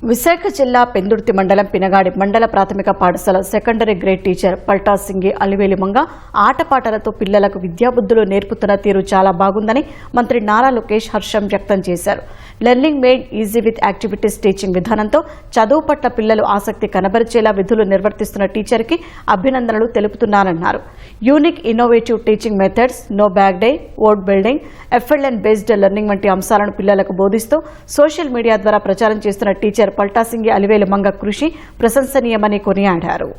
విశాఖ జిల్లా పెందుర్తి మండలం పినగాడి మండల ప్రాథమిక పాఠశాల secondary grade teacher Palta Singi Aliveli Manga ఆటపాటలతో పిల్లలకు విద్యాబుద్ధులు నేర్పుతున్న తీరు చాలా బాగుందని మంత్రి నారా లోకేష్ హర్షం వ్యక్తం చేశారు. Learning made easy with activities teaching విధానంతో చదువు పట్ల పిల్లలు ఆసక్తి కనబరిచేలా విధులు నిర్వర్తిస్తున్న టీచర్కి అభినందనలు తెలుపుతున్నారన్నారు. Unique innovative teaching methods, no bag day, word building, FLN based learning వంటి అంశాలను పిల్లలకు బోధిస్తూ సోషల్ మీడియా ద్వారా ప్రచారం చేస్తున్న టీచర్ పల్టా సింగి అలివేలి మంగ కృషి ప్రశంసనీయమని కొనియాడారు.